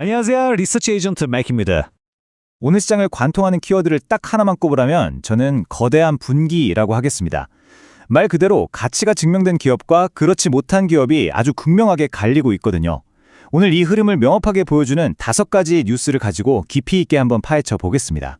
안녕하세요. 리서치 에이전트 마이크입니다. 오늘 시장을 관통하는 키워드를 딱 하나만 꼽으라면 저는 거대한 분기라고 하겠습니다. 말 그대로 가치가 증명된 기업과 그렇지 못한 기업이 아주 극명하게 갈리고 있거든요. 오늘 이 흐름을 명확하게 보여주는 5가지 뉴스를 가지고 깊이 있게 한번 파헤쳐 보겠습니다.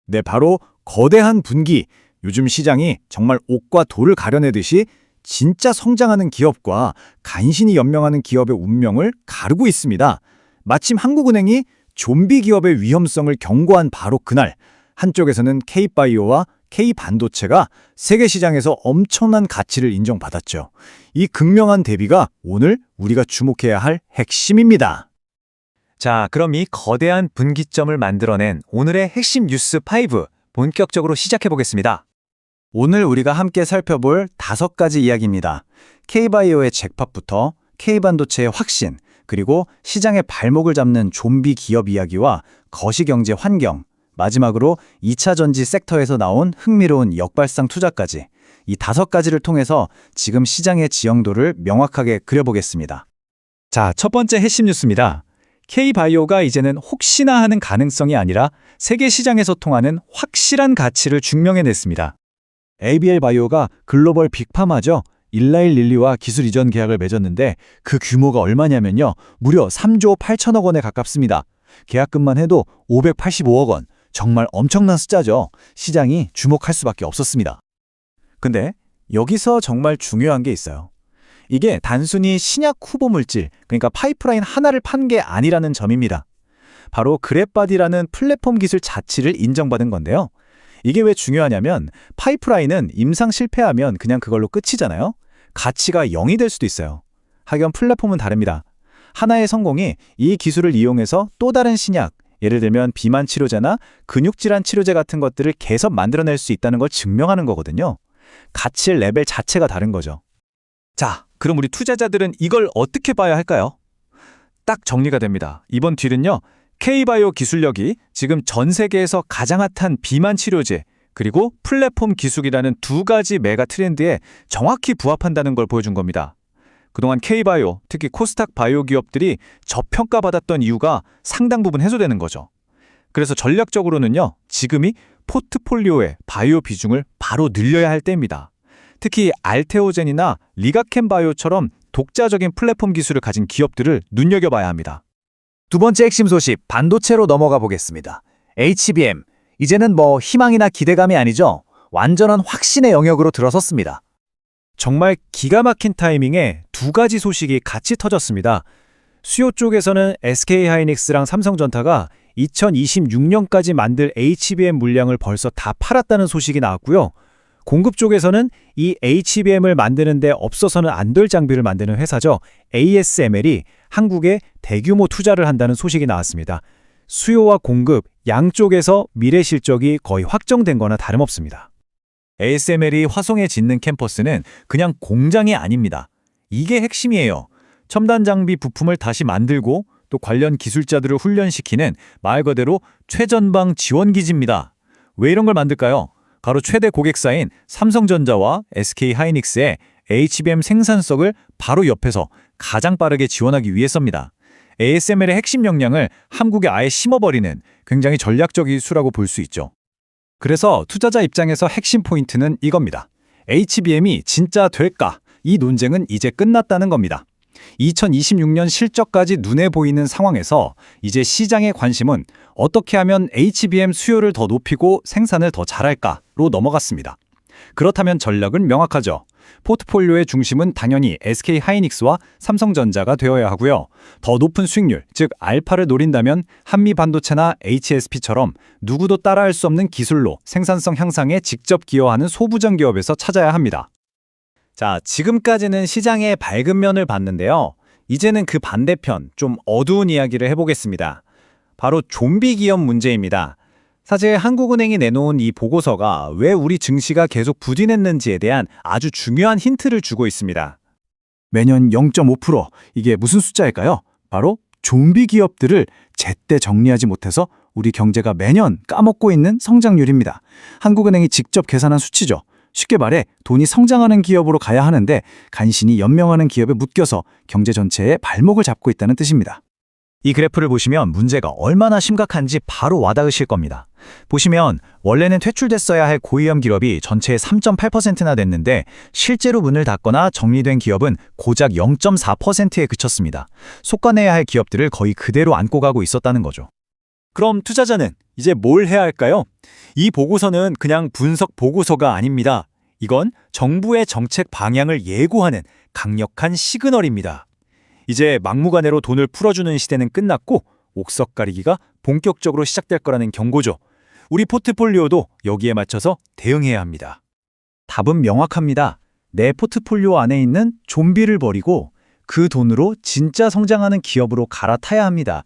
네, 바로 거대한 분기. 요즘 시장이 정말 옥과 돌을 가려내듯이 진짜 성장하는 기업과 간신히 연명하는 기업의 운명을 가르고 있습니다. 마침 한국은행이 좀비 기업의 위험성을 경고한 바로 그날, 한쪽에서는 K바이오와 K반도체가 세계 시장에서 엄청난 가치를 인정받았죠. 이 극명한 대비가 오늘 우리가 주목해야 할 핵심입니다. 자, 그럼 이 거대한 분기점을 만들어낸 오늘의 핵심 뉴스 5 본격적으로 시작해 보겠습니다. 오늘 우리가 함께 살펴볼 5가지 이야기입니다. K바이오의 잭팟부터 K반도체의 확신, 그리고 시장의 발목을 잡는 좀비 기업 이야기와 거시경제 환경, 마지막으로 2차 전지 섹터에서 나온 흥미로운 역발상 투자까지 이 5가지를 통해서 지금 시장의 지형도를 명확하게 그려보겠습니다. 자, 첫 번째 핵심 뉴스입니다. K바이오가 이제는 혹시나 하는 가능성이 아니라 세계 시장에서 통하는 확실한 가치를 증명해냈습니다. ABL 바이오가 글로벌 빅파마죠. 일라일 릴리와 기술 이전 계약을 맺었는데 그 규모가 얼마냐면요. 무려 3조 8천억 원에 가깝습니다. 계약금만 해도 585억 원. 정말 엄청난 숫자죠. 시장이 주목할 수밖에 없었습니다. 근데 여기서 정말 중요한 게 있어요. 이게 단순히 신약 후보 물질, 그러니까 파이프라인 하나를 판 게 아니라는 점입니다. 바로 그랩바디라는 플랫폼 기술 자체를 인정받은 건데요. 이게 왜 중요하냐면 파이프라인은 임상 실패하면 그냥 그걸로 끝이잖아요. 가치가 0이 될 수도 있어요. 하긴 플랫폼은 다릅니다. 하나의 성공이 이 기술을 이용해서 또 다른 신약, 예를 들면 비만 치료제나 근육질환 치료제 같은 것들을 계속 만들어낼 수 있다는 걸 증명하는 거거든요. 가치의 레벨 자체가 다른 거죠. 자, 그럼 우리 투자자들은 이걸 어떻게 봐야 할까요? 딱 정리가 됩니다. 이번 딜은요, K바이오 기술력이 지금 전 세계에서 가장 핫한 비만 치료제, 그리고 플랫폼 기술이라는 2가지 메가 트렌드에 정확히 부합한다는 걸 보여준 겁니다. 그동안 K바이오, 특히 코스닥 바이오 기업들이 저평가받았던 이유가 상당 부분 해소되는 거죠. 그래서 전략적으로는요, 지금이 포트폴리오의 바이오 비중을 바로 늘려야 할 때입니다. 특히 알테오젠이나 리가켄 바이오처럼 독자적인 플랫폼 기술을 가진 기업들을 눈여겨봐야 합니다. 두 번째 핵심 소식, 반도체로 넘어가 보겠습니다. HBM, 이제는 희망이나 기대감이 아니죠. 완전한 확신의 영역으로 들어섰습니다. 정말 기가 막힌 타이밍에 2가지 소식이 같이 터졌습니다. 수요 쪽에서는 SK하이닉스랑 삼성전자가 2026년까지 만들 HBM 물량을 벌써 다 팔았다는 소식이 나왔고요. 공급 쪽에서는 이 HBM을 만드는데 없어서는 안 될 장비를 만드는 회사죠. ASML이 한국에 대규모 투자를 한다는 소식이 나왔습니다. 수요와 공급 양쪽에서 미래 실적이 거의 확정된 거나 다름없습니다. ASML이 화성에 짓는 캠퍼스는 그냥 공장이 아닙니다. 이게 핵심이에요. 첨단 장비 부품을 다시 만들고 또 관련 기술자들을 훈련시키는 말 그대로 최전방 지원기지입니다. 왜 이런 걸 만들까요? 바로 최대 고객사인 삼성전자와 SK하이닉스의 HBM 생산석을 바로 옆에서 가장 빠르게 지원하기 위해서입니다. ASML의 핵심 역량을 한국에 아예 심어버리는 굉장히 전략적 기술이라고 볼 수 있죠. 그래서 투자자 입장에서 핵심 포인트는 이겁니다. HBM이 진짜 될까? 이 논쟁은 이제 끝났다는 겁니다. 2026년 실적까지 눈에 보이는 상황에서 이제 시장의 관심은 어떻게 하면 HBM 수요를 더 높이고 생산을 더 잘할까로 넘어갔습니다. 그렇다면 전략은 명확하죠. 포트폴리오의 중심은 당연히 SK하이닉스와 삼성전자가 되어야 하고요. 더 높은 수익률, 즉 알파를 노린다면 한미반도체나 HSP처럼 누구도 따라할 수 없는 기술로 생산성 향상에 직접 기여하는 소부장 기업에서 찾아야 합니다. 자, 지금까지는 시장의 밝은 면을 봤는데요. 이제는 그 반대편, 좀 어두운 이야기를 해보겠습니다. 바로 좀비 기업 문제입니다. 사실 한국은행이 내놓은 이 보고서가 왜 우리 증시가 계속 부진했는지에 대한 아주 중요한 힌트를 주고 있습니다. 매년 0.5%, 이게 무슨 숫자일까요? 바로 좀비 기업들을 제때 정리하지 못해서 우리 경제가 매년 까먹고 있는 성장률입니다. 한국은행이 직접 계산한 수치죠. 쉽게 말해 돈이 성장하는 기업으로 가야 하는데 간신히 연명하는 기업에 묶여서 경제 전체의 발목을 잡고 있다는 뜻입니다. 이 그래프를 보시면 문제가 얼마나 심각한지 바로 와닿으실 겁니다. 보시면 원래는 퇴출됐어야 할 고위험 기업이 전체의 3.8%나 됐는데 실제로 문을 닫거나 정리된 기업은 고작 0.4%에 그쳤습니다. 속아내야 할 기업들을 거의 그대로 안고 가고 있었다는 거죠. 그럼 투자자는 이제 뭘 해야 할까요? 이 보고서는 그냥 분석 보고서가 아닙니다. 이건 정부의 정책 방향을 예고하는 강력한 시그널입니다. 이제 막무가내로 돈을 풀어주는 시대는 끝났고 옥석 가리기가 본격적으로 시작될 거라는 경고죠. 우리 포트폴리오도 여기에 맞춰서 대응해야 합니다. 답은 명확합니다. 내 포트폴리오 안에 있는 좀비를 버리고 그 돈으로 진짜 성장하는 기업으로 갈아타야 합니다.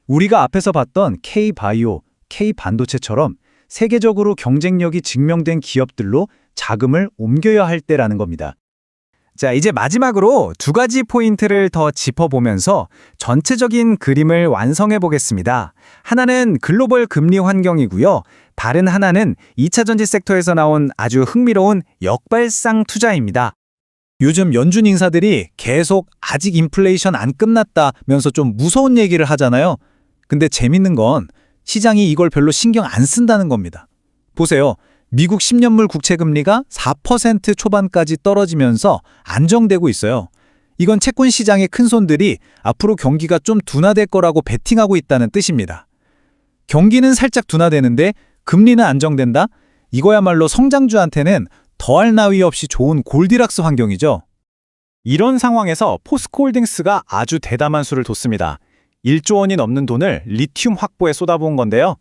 우리가 앞에서 봤던 K바이오, K반도체처럼 세계적으로 경쟁력이 증명된 기업들로 자금을 옮겨야 할 때라는 겁니다. 자, 이제 마지막으로 두 가지 포인트를 더 짚어보면서 전체적인 그림을 완성해 보겠습니다. 하나는 글로벌 금리 환경이고요. 다른 하나는 2차 전지 섹터에서 나온 아주 흥미로운 역발상 투자입니다. 요즘 연준 인사들이 계속 아직 인플레이션 안 끝났다면서 좀 무서운 얘기를 하잖아요. 근데 재밌는 건 시장이 이걸 별로 신경 안 쓴다는 겁니다. 보세요. 미국 10년물 국채금리가 4% 초반까지 떨어지면서 안정되고 있어요. 이건 채권 시장의 큰손들이 앞으로 경기가 좀 둔화될 거라고 베팅하고 있다는 뜻입니다. 경기는 살짝 둔화되는데 금리는 안정된다? 이거야말로 성장주한테는 더할 나위 없이 좋은 골디락스 환경이죠. 이런 상황에서 포스코홀딩스가 아주 대담한 수를 뒀습니다. 1조 원이 넘는 돈을 리튬 확보에 쏟아부은 건데요.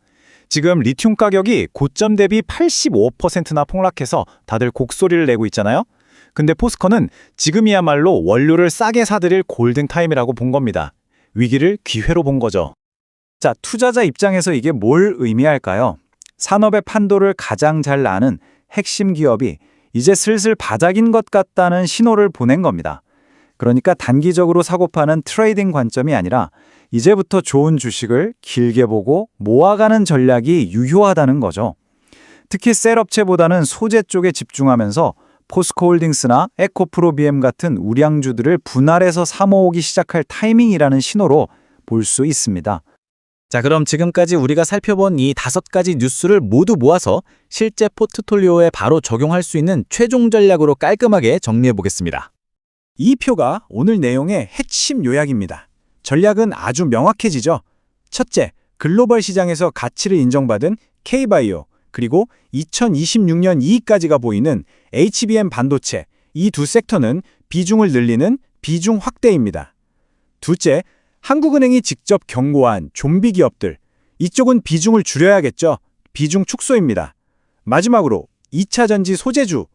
지금 리튬 가격이 고점 대비 85%나 폭락해서 다들 곡소리를 내고 있잖아요. 근데 포스코는 지금이야말로 원료를 싸게 사들일 골든타임이라고 본 겁니다. 위기를 기회로 본 거죠. 자, 투자자 입장에서 이게 뭘 의미할까요? 산업의 판도를 가장 잘 아는 핵심 기업이 이제 슬슬 바닥인 것 같다는 신호를 보낸 겁니다. 그러니까 단기적으로 사고 파는 트레이딩 관점이 아니라 이제부터 좋은 주식을 길게 보고 모아가는 전략이 유효하다는 거죠. 특히 셀업체보다는 소재 쪽에 집중하면서 포스코홀딩스나 에코프로비엠 같은 우량주들을 분할해서 사모으기 시작할 타이밍이라는 신호로 볼 수 있습니다. 자, 그럼 지금까지 우리가 살펴본 이 5가지 뉴스를 모두 모아서 실제 포트폴리오에 바로 적용할 수 있는 최종 전략으로 깔끔하게 정리해 보겠습니다. 이 표가 오늘 내용의 핵심 요약입니다. 전략은 아주 명확해지죠. 첫째, 글로벌 시장에서 가치를 인정받은 K바이오, 그리고 2026년 이익까지가 보이는 HBM 반도체, 이 두 섹터는 비중을 늘리는 비중 확대입니다. 둘째, 한국은행이 직접 경고한 좀비 기업들, 이쪽은 비중을 줄여야겠죠. 비중 축소입니다. 마지막으로 2차 전지 소재주,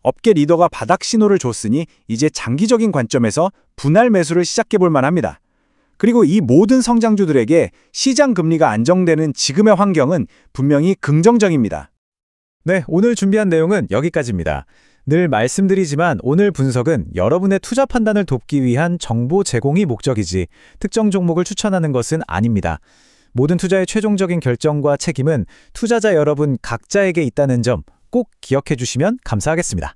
업계 리더가 바닥 신호를 줬으니 이제 장기적인 관점에서 분할 매수를 시작해 볼 만합니다. 그리고 이 모든 성장주들에게 시장 금리가 안정되는 지금의 환경은 분명히 긍정적입니다. 네, 오늘 준비한 내용은 여기까지입니다. 늘 말씀드리지만 오늘 분석은 여러분의 투자 판단을 돕기 위한 정보 제공이 목적이지 특정 종목을 추천하는 것은 아닙니다. 모든 투자의 최종적인 결정과 책임은 투자자 여러분 각자에게 있다는 점 꼭 기억해 주시면 감사하겠습니다.